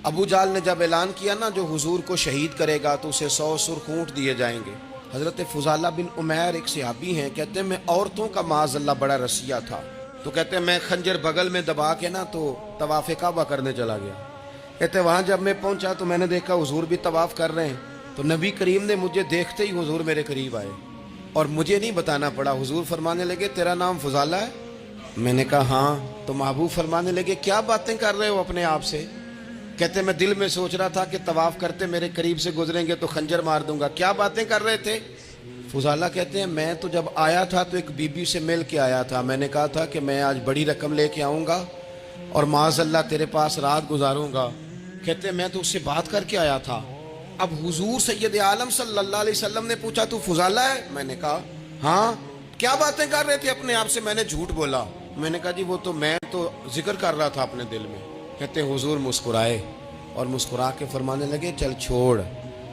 ابو جال نے جب اعلان کیا نا جو حضور کو شہید کرے گا تو اسے 100 سرخ اونٹ دیے جائیں گے. حضرت فضالہ بن عمیر ایک صحابی ہیں، کہتے ہیں میں عورتوں کا معاذ اللہ بڑا رسیہ تھا، تو کہتے ہیں میں خنجر بغل میں دبا کے نا تو طواف کعبہ کرنے چلا گیا. کہتے ہیں وہاں جب میں پہنچا تو میں نے دیکھا حضور بھی طواف کر رہے ہیں، تو نبی کریم نے مجھے دیکھتے ہی حضور میرے قریب آئے اور مجھے نہیں بتانا پڑا. حضور فرمانے لگے تیرا نام فضالہ ہے؟ میں نے کہا ہاں. تو محبوب فرمانے لگے کیا باتیں کر رہے ہو اپنے آپ سے؟ کہتے میں دل میں سوچ رہا تھا کہ طواف کرتے میرے قریب سے گزریں گے تو خنجر مار دوں گا. کیا باتیں کر رہے تھے؟ فضالہ کہتے ہیں میں تو جب آیا تھا تو ایک بی بی سے مل کے آیا تھا، میں نے کہا تھا کہ میں آج بڑی رقم لے کے آؤں گا اور معاذ اللہ تیرے پاس رات گزاروں گا. کہتے ہیں میں تو اس سے بات کر کے آیا تھا. اب حضور سید عالم صلی اللہ علیہ وسلم نے پوچھا تو فضالہ ہے؟ میں نے کہا ہاں. کیا باتیں کر رہے تھے اپنے آپ سے؟ میں نے جھوٹ بولا. میں نے کہا جی وہ تو میں تو ذکر کر رہا تھا اپنے دل میں. کہتے ہیں حضور مسکرائے اور مسکرا کے فرمانے لگے چل چھوڑ،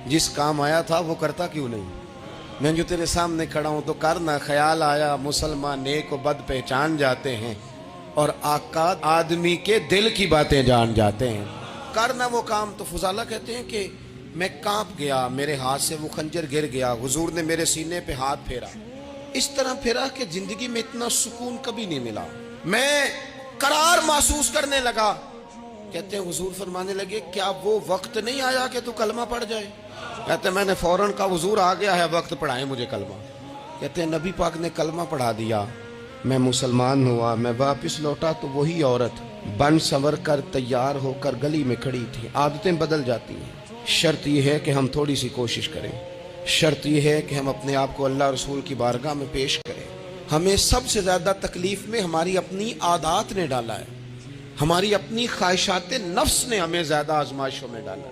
جس کام آیا تھا وہ کرتا کیوں نہیں؟ میں جو تیرے سامنے کھڑا ہوں تو کرنا. خیال آیا مسلمان نیک و بد پہچان جاتے ہیں اور آقا آدمی کے دل کی باتیں جان جاتے ہیں. کرنا وہ کام. تو فضالہ کہتے ہیں کہ میں کانپ گیا، میرے ہاتھ سے وہ خنجر گر گیا. حضور نے میرے سینے پہ ہاتھ پھیرا، اس طرح پھیرا کہ زندگی میں اتنا سکون کبھی نہیں ملا. میں قرار محسوس کرنے لگا. کہتے ہیں حضور فرمانے لگے کیا وہ وقت نہیں آیا کہ تو کلمہ پڑھ جائے؟ کہتے ہیں میں نے فوراً کہا حضور آ گیا ہے وقت، پڑھائیں مجھے کلمہ. کہتے ہیں نبی پاک نے کلمہ پڑھا دیا، میں مسلمان ہوا. میں واپس لوٹا تو وہی عورت بن سنور کر تیار ہو کر گلی میں کھڑی تھی. عادتیں بدل جاتی ہیں. شرط یہ ہے کہ ہم تھوڑی سی کوشش کریں. شرط یہ ہے کہ ہم اپنے آپ کو اللہ رسول کی بارگاہ میں پیش کریں. ہمیں سب سے زیادہ تکلیف میں ہماری اپنی عادات نے ڈالا ہے، ہماری اپنی خواہشات نفس نے ہمیں زیادہ آزمائشوں میں ڈالا.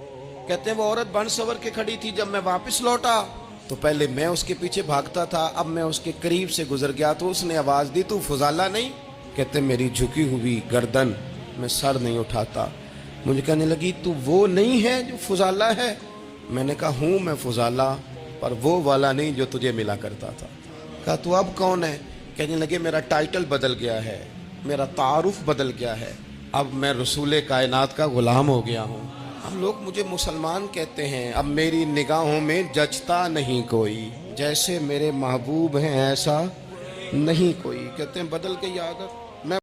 کہتے ہیں وہ عورت بن سنور کے کھڑی تھی. جب میں واپس لوٹا تو پہلے میں اس کے پیچھے بھاگتا تھا، اب میں اس کے قریب سے گزر گیا تو اس نے آواز دی تو فضالہ نہیں؟ کہتے ہیں میری جھکی ہوئی گردن، میں سر نہیں اٹھاتا. مجھے کہنے لگی تو وہ نہیں ہے جو فضالہ ہے؟ میں نے کہا ہوں میں فضالہ، پر وہ والا نہیں جو تجھے ملا کرتا تھا. کہا تو اب کون ہے؟ کہنے لگے میرا ٹائٹل بدل گیا ہے، میرا تعارف بدل گیا ہے، اب میں رسول کائنات کا غلام ہو گیا ہوں. ہم لوگ مجھے مسلمان کہتے ہیں، اب میری نگاہوں میں جچتا نہیں کوئی، جیسے میرے محبوب ہیں ایسا نہیں کوئی. کہتے ہیں بدل گئی عادت.